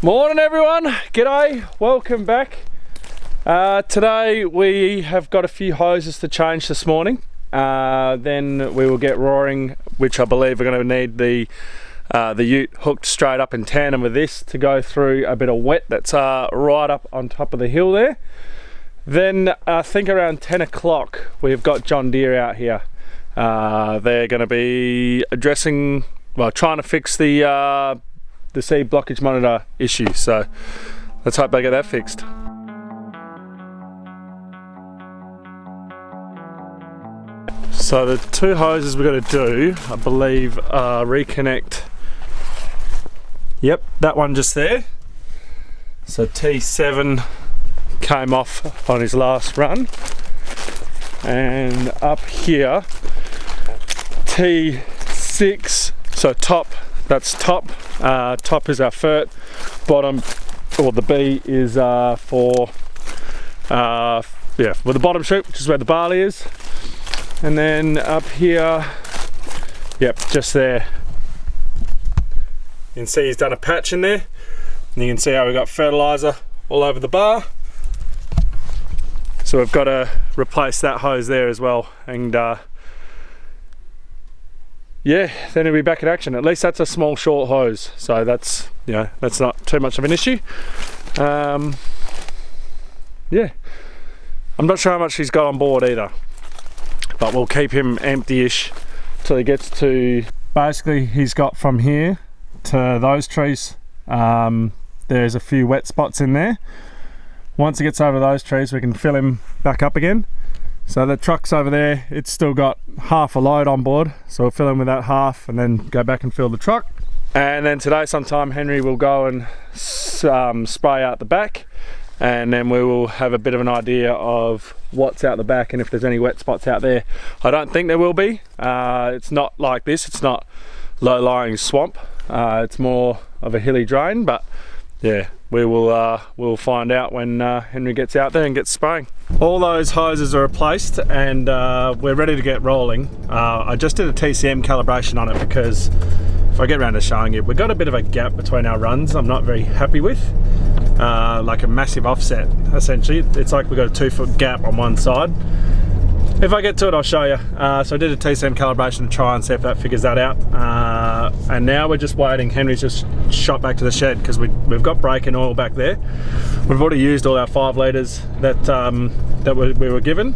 Morning everyone, g'day, welcome back. Today we have got a few hoses to change this morning. Then we will get roaring, which I believe we're going to need the ute hooked straight up in tandem with this to go through a bit of wet that's right up on top of the hill there. Then I think around 10 o'clock we've got John Deere out here. They're going to be addressing, well, trying to fix the seed blockage monitor issue, so let's hope they get that fixed. So the two hoses we're going to do, I believe, reconnect. Yep, that one just there. So T7 came off on his last run, and up here T6, so top, that's top. Top is our fert, bottom, or the B is for the bottom chute, which is where the barley is. And then up here, yep, just there. You can see he's done a patch in there, and you can see how we've got fertilizer all over the bar. So we've got to replace that hose there as well, and yeah, then he'll be back in action. At least that's a small short hose, so that's, you know, that's not too much of an issue. Yeah, I'm not sure how much he's got on board either, but we'll keep him empty-ish till he gets to, basically he's got from here to those trees. There's a few wet spots in there. Once he gets over those trees, we can fill him back up again. So the truck's over there, it's still got half a load on board, so we'll fill in with that half and then go back and fill the truck. And then today sometime Henry will go and spray out the back, and then we will have a bit of an idea of what's out the back and if there's any wet spots out there. I don't think there will be. It's not like this, it's not low-lying swamp, it's more of a hilly drain, but yeah, we'll find out when Henry gets out there and gets spraying. All those hoses are replaced, and we're ready to get rolling. I just did a TCM calibration on it because if I get around to showing you, we've got a bit of a gap between our runs I'm not very happy with. Like a massive offset, essentially. It's like we've got a 2 foot gap on one side. If I get to it, I'll show you. So I did a TCM calibration to try and see if that figures that out. And now we're just waiting. Henry's just shot back to the shed because we've got braking oil back there. We've already used all our 5 litres that we were given.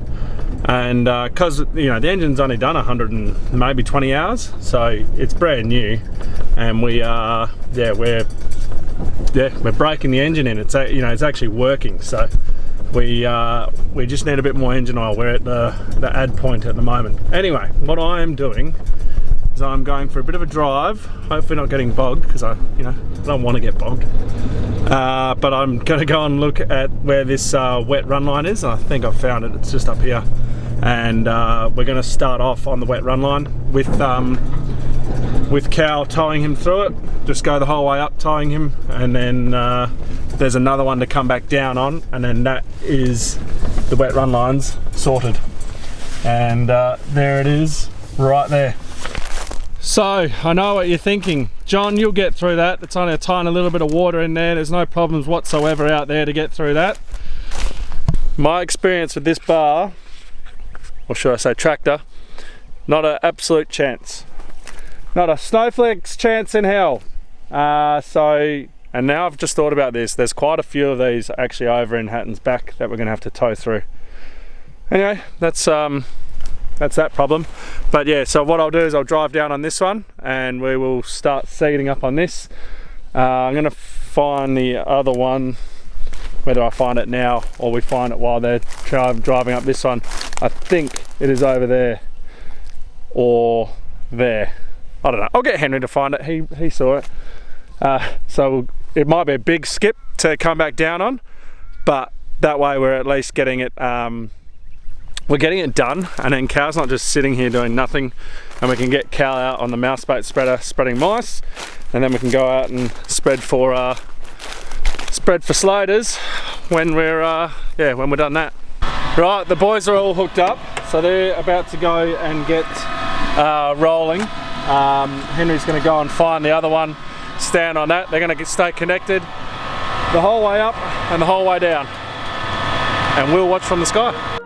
And because you know the engine's only done 100 and maybe 20 hours, so it's brand new, and we're breaking the engine in. It's it's actually working. So we just need a bit more engine oil. We're at the add point at the moment. Anyway, what I am doing is I'm going for a bit of a drive, hopefully not getting bogged, because I don't want to get bogged. But I'm going to go and look at where this wet run line is. I think I've found it. It's just up here, and we're going to start off on the wet run line with Cal towing him through it. Just go the whole way up towing him, and then there's another one to come back down on, and then that is the wet run lines sorted. And there it is, right there. So I know what you're thinking, John, you'll get through that. It's only a tiny little bit of water in there. There's no problems whatsoever out there to get through that. My experience with this bar, or should I say tractor, not an absolute chance. Not a snowflake's chance in hell. And now I've just thought about this. There's quite a few of these actually over in Hatton's back that we're going to have to tow through. Anyway, that's that problem. But yeah, so what I'll do is I'll drive down on this one and we will start seeding up on this. I'm going to find the other one, whether I find it now or we find it while they're driving up this one. I think it is over there or there. I don't know. I'll get Henry to find it. He saw it. So it might be a big skip to come back down on, but that way we're at least getting it. We're getting it done, and then Cal's not just sitting here doing nothing, and we can get Cal out on the mouse bait spreader spreading mice, and then we can go out and spread for sladers when we're done that. Right, the boys are all hooked up, so they're about to go and get rolling. Henry's going to go and find the other one. stand on that. They're going to stay connected the whole way up and the whole way down, and we'll watch from the sky.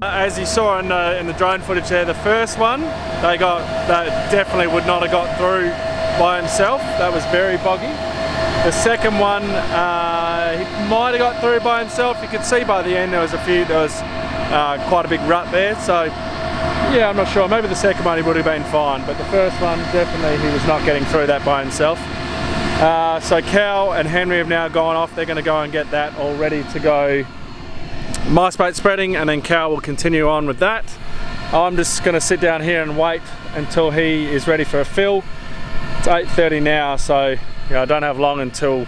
As you saw in the drone footage there, the first one, that definitely would not have got through by himself. That was very boggy. The second one, he might have got through by himself. You could see by the end there was quite a big rut there. So yeah, I'm not sure. Maybe the second one he would have been fine, but the first one, definitely he was not getting through that by himself. So Cal and Henry have now gone off. They're going to go and get that all ready to go mice bait spreading, and then Cal will continue on with that. I'm just going to sit down here and wait until he is ready for a fill. It's 8:30 now, so I don't have long until,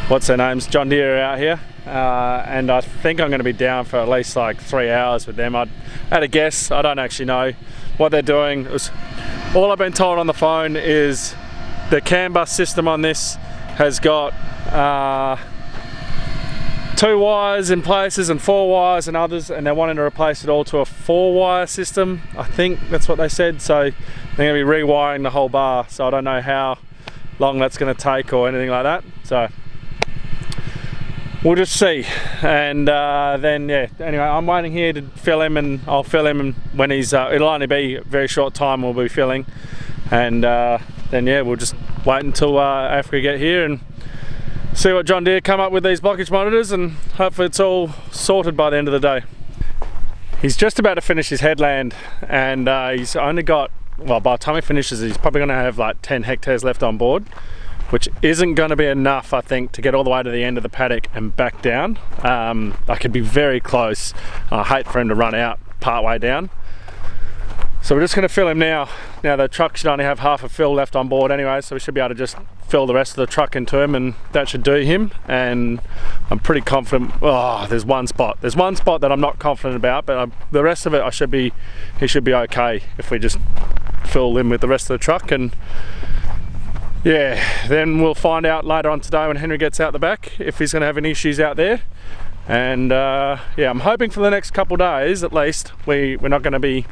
what's their names, John Deere are out here, and I think I'm going to be down for at least like 3 hours with them. I had a guess. I don't actually know what they're doing. All I've been told on the phone is the CAN bus system on this has got 2 wires in places and 4 wires in others, and they're wanting to replace it all to a 4-wire system. I think that's what they said. So they're going to be rewiring the whole bar, so I don't know how long that's going to take or anything like that. So we'll just see. And then yeah, anyway, I'm waiting here to fill him, and I'll fill him when he's it'll only be a very short time we'll be filling, and then yeah, we'll just wait until Africa get here and see what John Deere come up with these blockage monitors, and hopefully it's all sorted by the end of the day. He's just about to finish his headland, and he's only got, well, by the time he finishes he's probably going to have like 10 hectares left on board, which isn't going to be enough, I think, to get all the way to the end of the paddock and back down. I could be very close. I hate for him to run out part way down. So we're just going to fill him now. Now the truck should only have half a fill left on board anyway, so we should be able to just fill the rest of the truck into him, and that should do him. And I'm pretty confident. Oh, there's one spot that I'm not confident about, but the rest of it he should be okay if we just fill him with the rest of the truck. And yeah, then we'll find out later on today when Henry gets out the back if he's going to have any issues out there. And yeah, I'm hoping for the next couple of days at least we're not going to be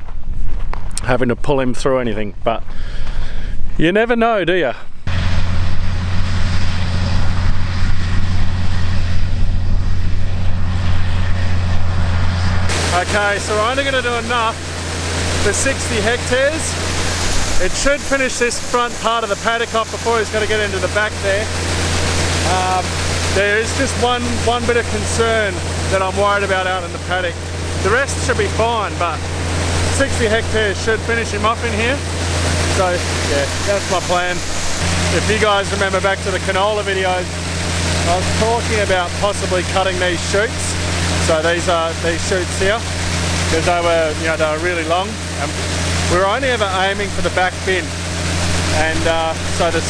having to pull him through anything, but you never know, do you? Okay, so we're only going to do enough for 60 hectares. It should finish this front part of the paddock off before he's going to get into the back there. There is just one bit of concern that I'm worried about out in the paddock. The rest should be fine, but 60 hectares should finish him off in here. So yeah, that's my plan. If you guys remember back to the canola videos, I was talking about possibly cutting these shoots. So these are these shoots here, because they were, you know, they were really long. We were only ever aiming for the back bin, and so the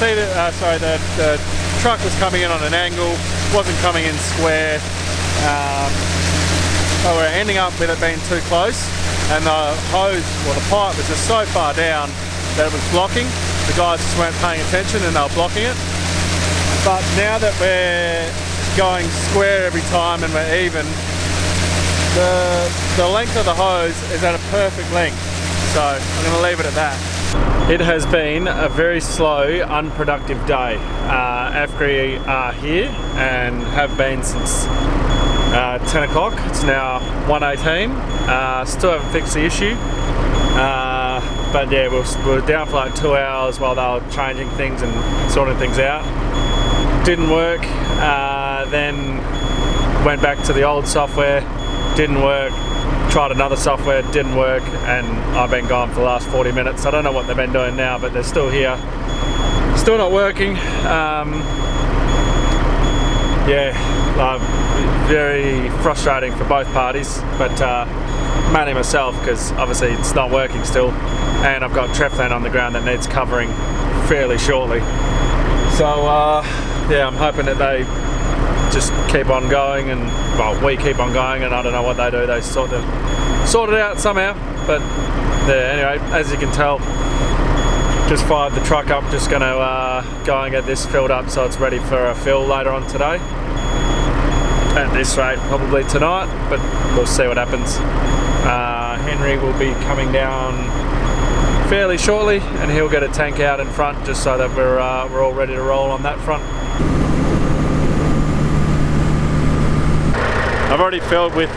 truck was coming in on an angle, wasn't coming in square. So we're ending up with it being too close, and the hose, well, the pipe was just so far down that it was blocking. The guys just weren't paying attention and they were blocking it. But now that we're going square every time and we're even, the length of the hose is at a perfect length. So I'm going to leave it at that. It has been a very slow, unproductive day. AFGRI are here and have been since 10 o'clock. It's now 1:18. Still haven't fixed the issue. But yeah, we're down for like 2 hours while they were changing things and sorting things out. Didn't work. Then went back to the old software. Didn't work. Tried another software, didn't work, and I've been gone for the last 40 minutes. I don't know what they've been doing now, but they're still here. Still not working. Yeah, very frustrating for both parties, but mainly myself, because obviously it's not working still, and I've got Treflan on the ground that needs covering fairly shortly. So yeah, I'm hoping that they just keep on going, and well, we keep on going, and I don't know what they do, they sort it out somehow. But yeah, anyway, as you can tell, just fired the truck up, just going to go and get this filled up so it's ready for a fill later on today. At this rate, probably tonight, but we'll see what happens. Henry will be coming down fairly shortly, and he'll get a tank out in front just so that we're all ready to roll on that front. I've already filled with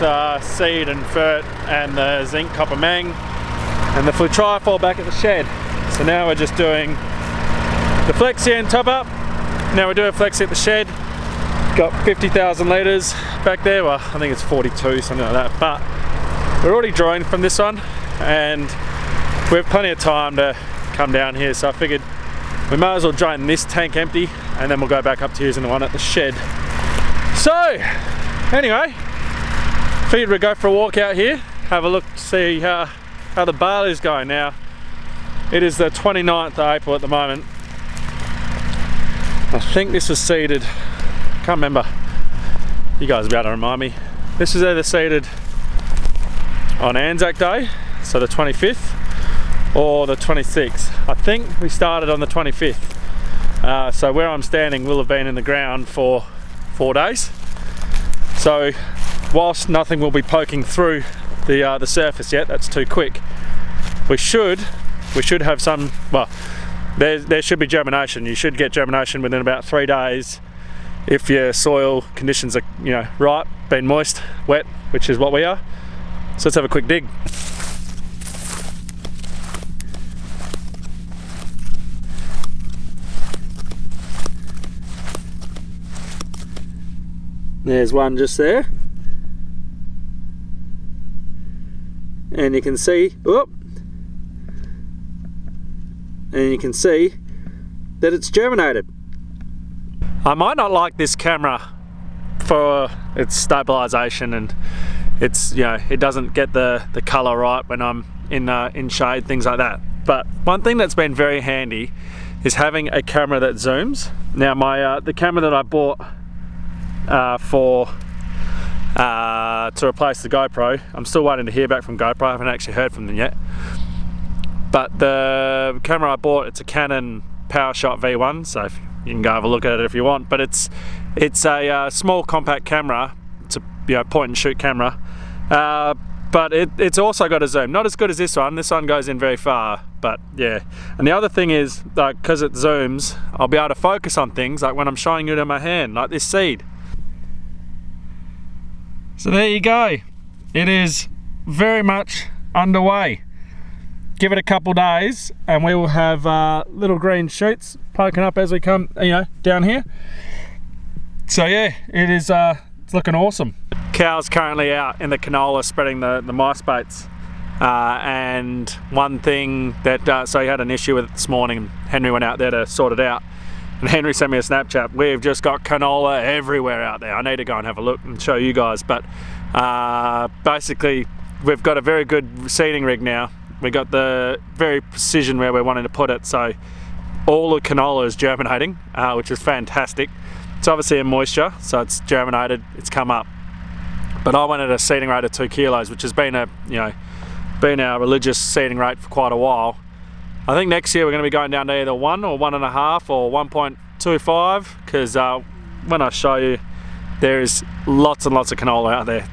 seed and fert and the zinc copper mang and the flutriafol back at the shed. So now we're just doing the flexi and top up. Now we're doing flexi at the shed. Got 50,000 litres back there. Well, I think it's 42, something like that. But we're already drawing from this one, and we have plenty of time to come down here. So I figured we might as well drain this tank empty, and then we'll go back up to using the one at the shed. So anyway, figured we'd go for a walk out here, have a look to see how the barley is going. Now, it is the 29th of April at the moment. I think this was seeded, can't remember, you guys will be able to remind me. This was either seeded on Anzac Day, so the 25th, or the 26th. I think we started on the 25th. So where I'm standing will have been in the ground for 4 days. So whilst nothing will be poking through the surface yet, that's too quick, we should have some, well, there should be germination. You should get germination within about 3 days if your soil conditions are, you know, right, been moist, wet, which is what we are. So let's have a quick dig. There's one just there, and you can see, whoop, and you can see that it's germinated. I might not like this camera for its stabilization, and it's, you know, it doesn't get the color right when I'm in shade, things like that. But one thing that's been very handy is having a camera that zooms. Now the camera that I bought to replace the GoPro, I'm still waiting to hear back from GoPro. I haven't actually heard from them yet. But the camera I bought, it's a Canon PowerShot V1, so you can go have a look at it if you want. But it's a small compact camera. It's a, you know, point and shoot camera. But it's also got a zoom. Not as good as this one. This one goes in very far, but yeah. And the other thing is, like, because it zooms, I'll be able to focus on things, like when I'm showing it in my hand, like this seed. So there you go. It is very much underway. Give it a couple days and we will have little green shoots poking up as we come, you know, down here. So yeah, it is it's looking awesome. Cow's currently out in the canola spreading the mice baits. and one thing that, so he had an issue with it this morning, and Henry went out there to sort it out. And Henry sent me a Snapchat. We've just got canola everywhere out there. I need to go and have a look and show you guys. But basically, we've got a very good seeding rig now. We got the very precision where we're wanting to put it. So all the canola is germinating, which is fantastic. It's obviously in moisture, so it's germinated, it's come up. But I went at a seeding rate of 2 kilos, which has been been our religious seeding rate for quite a while. I think next year we're going to be going down to either 1 or 1.5 or 1.25, because when I show you, there is lots and lots of canola out there,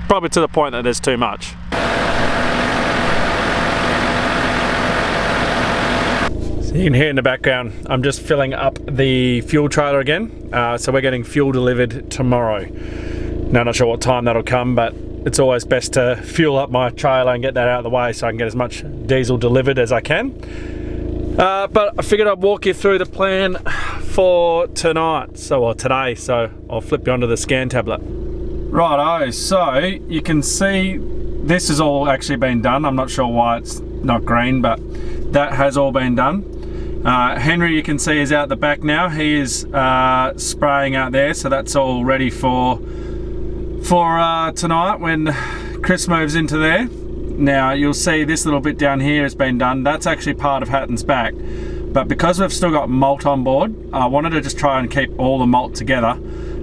probably to the point that there's too much. So you can hear in the background, I'm just filling up the fuel trailer again, so we're getting fuel delivered tomorrow. Now I'm not sure what time that'll come, but it's always best to fuel up my trailer and get that out of the way so I can get as much diesel delivered as I can. But I figured I'd walk you through the plan for tonight, or today, so I'll flip you onto the scan tablet. Righto, so you can see this has all actually been done. I'm not sure why it's not green, but that has all been done. Henry, you can see, is out the back now. He is spraying out there, so that's all ready for tonight when Chris moves into there. Now you'll see this little bit down here has been done. That's actually part of Hatton's back, but because we've still got malt on board, I wanted to just try and keep all the malt together,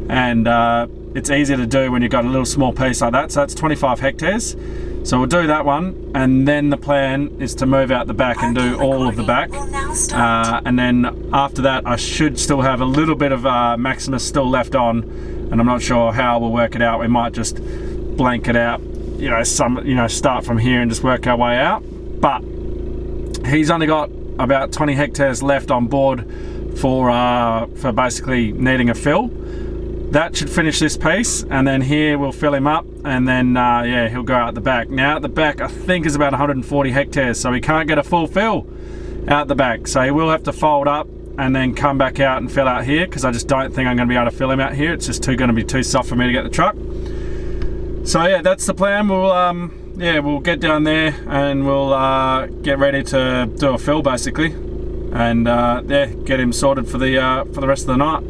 and it's easy to do when you've got a little small piece like that. So that's 25 hectares, so we'll do that one, and then the plan is to move out the back and do all of the back, and then after that I should still have a little bit of Maximus still left on, and I'm not sure how we'll work it out. We might just blank it out, start from here and just work our way out. But he's only got about 20 hectares left on board for basically needing a fill. That should finish this piece, and then here we'll fill him up, and then yeah, he'll go out the back. Now at the back I think is about 140 hectares, so he can't get a full fill out the back, so he will have to fold up and then come back out and fill out here, because I just don't think I'm going to be able to fill him out here. It's just going to be too soft for me to get the truck. So yeah, that's the plan. We'll get down there and we'll get ready to do a fill basically, and yeah, get him sorted for the rest of the night.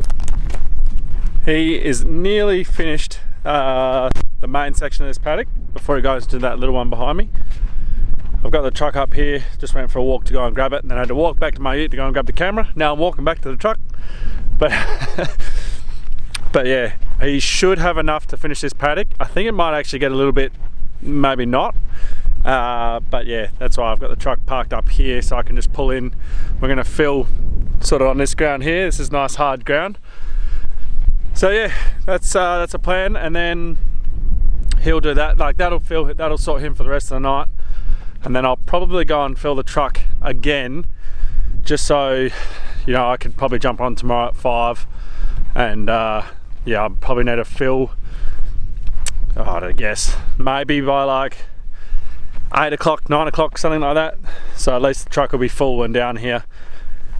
He is nearly finished the main section of this paddock before he goes to that little one behind me. I've got the truck up here, just went for a walk to go and grab it, and then I had to walk back to my ute to go and grab the camera. Now I'm walking back to the truck, but but yeah, he should have enough to finish this paddock. I think it might actually get a little bit, maybe not, but yeah, that's why I've got the truck parked up here so I can just pull in. We're going to fill sort of on this ground here. This is nice hard ground. So yeah, that's a plan, and then he'll do that. Like that'll sort him for the rest of the night. And then I'll probably go and fill the truck again, just so I could probably jump on tomorrow at 5, and yeah, I'll probably need to fill, I guess maybe by like 8 o'clock, 9 o'clock, something like that, so at least the truck will be full when down here,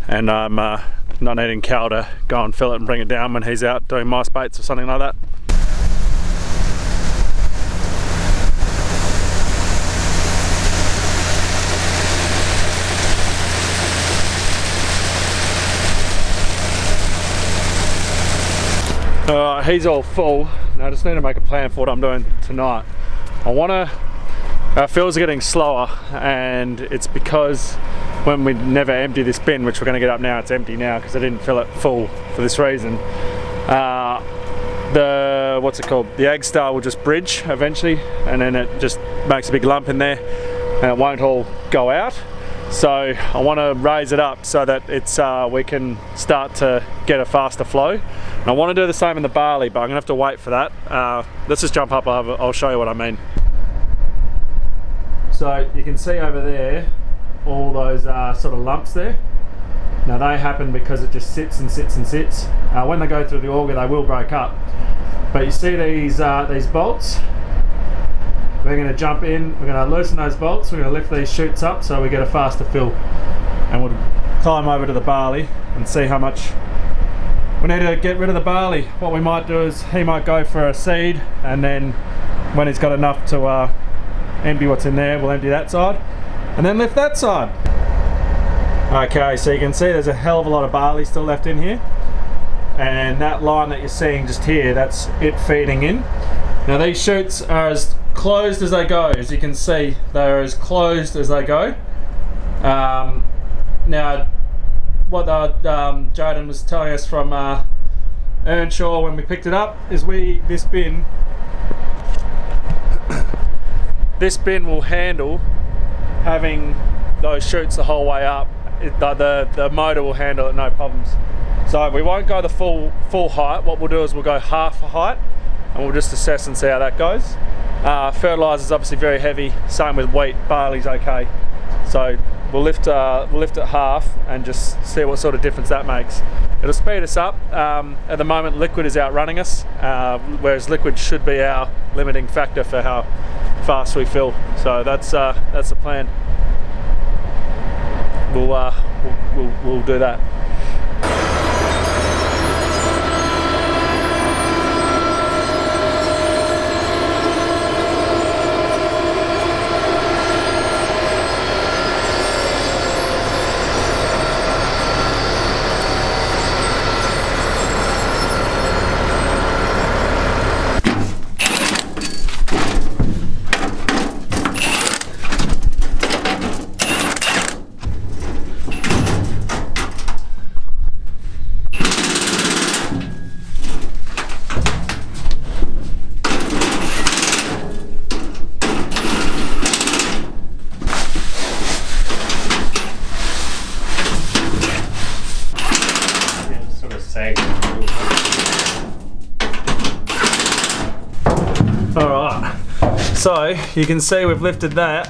and I'm not needing Cal to go and fill it and bring it down when he's out doing mice baits or something like that. He's all full. Now I just need to make a plan for what I'm doing tonight. Our fills are getting slower, and it's because when we never empty this bin, which we're going to get up now, it's empty now because I didn't fill it full for this reason. The Ag Star will just bridge eventually, and then it just makes a big lump in there and it won't all go out. So I want to raise it up so that it's we can start to get a faster flow. And I want to do the same in the barley, but I'm gonna have to wait for that. Let's just jump up, I'll show you what I mean. So you can see over there all those sort of lumps there. Now they happen because it just sits and sits and sits. When they go through the auger, they will break up. But you see these bolts? We're going to jump in, we're going to loosen those bolts, we're going to lift these chutes up so we get a faster fill. And we'll climb over to the barley and see how much we need to get rid of the barley. What we might do is he might go for a seed, and then when he's got enough to empty what's in there, we'll empty that side, and then lift that side. Okay, so you can see there's a hell of a lot of barley still left in here, and that line that you're seeing just here, that's it feeding in. Now these chutes are as closed as they go. As you can see, they're as closed as they go. Now what Jaden was telling us from Earnshaw when we picked it up is this bin will handle having those chutes the whole way up. The motor will handle it, no problems. So we won't go the full height. What we'll do is we'll go half a height, and we'll just assess and see how that goes. Fertiliser is obviously very heavy. Same with wheat. Barley's okay. So we'll lift it half and just see what sort of difference that makes. It'll speed us up. At the moment, liquid is outrunning us, whereas liquid should be our limiting factor for how fast we fill. So that's the plan. We'll do that. Alright, so you can see we've lifted that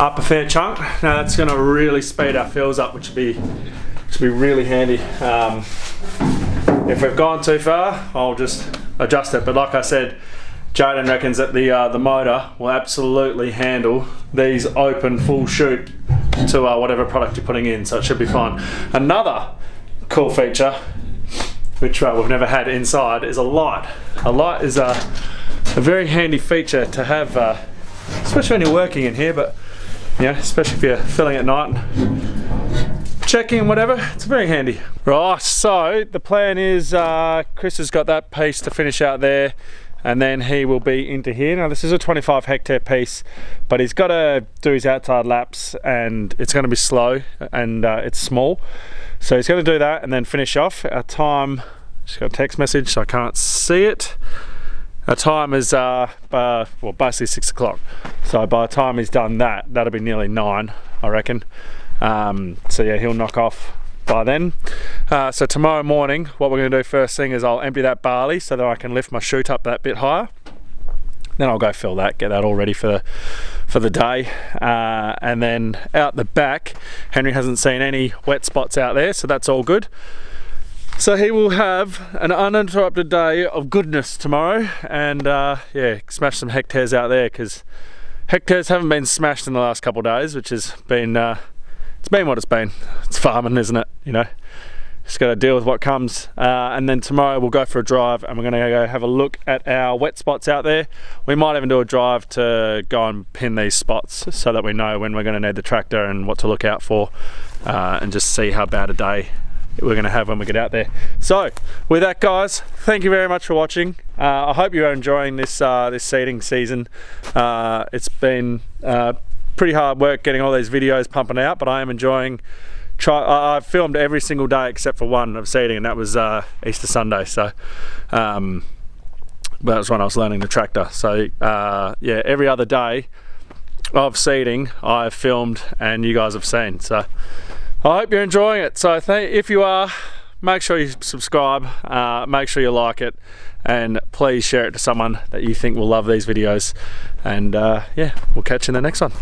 up a fair chunk. Now that's going to really speed our fills up, which will be really handy. If we've gone too far, I'll just adjust it. But like I said, Jaden reckons that the motor will absolutely handle these open full chute to whatever product you're putting in, so it should be fine. Another cool feature, which we've never had inside, is a light. A light is a very handy feature to have, especially when you're working in here, but yeah, especially if you're filling at night and checking and whatever, it's very handy. Right, so the plan is Chris has got that piece to finish out there, and then he will be into here. Now this is a 25 hectare piece, but he's got to do his outside laps, and it's going to be slow, and it's small. So he's going to do that and then finish off. Our time, just got a text message so I can't see it. Our time is well, basically 6 o'clock. So by the time he's done that, that'll be nearly 9, I reckon. So yeah, he'll knock off by then. So tomorrow morning, what we're going to do first thing is I'll empty that barley so that I can lift my chute up that bit higher. Then I'll go fill that, get that all ready for the day. And then out the back, Henry hasn't seen any wet spots out there, so that's all good. So he will have an uninterrupted day of goodness tomorrow, and yeah, smash some hectares out there, because hectares haven't been smashed in the last couple of days, which has been it's been what it's been. It's farming, isn't it? You know, just got to deal with what comes. And then tomorrow we'll go for a drive, and we're going to go have a look at our wet spots out there. We might even do a drive to go and pin these spots so that we know when we're going to need the tractor and what to look out for, and just see how bad a day we're going to have when we get out there. So with that, guys, thank you very much for watching. I hope you're enjoying this this seeding season. It's been pretty hard work getting all these videos pumping out, but I am enjoying. I've filmed every single day except for one of seeding, and that was Easter Sunday. So that was when I was learning the tractor. So yeah, every other day of seeding I've filmed and you guys have seen. So I hope you're enjoying it. So if you are, make sure you subscribe, make sure you like it, and please share it to someone that you think will love these videos. And yeah, we'll catch you in the next one.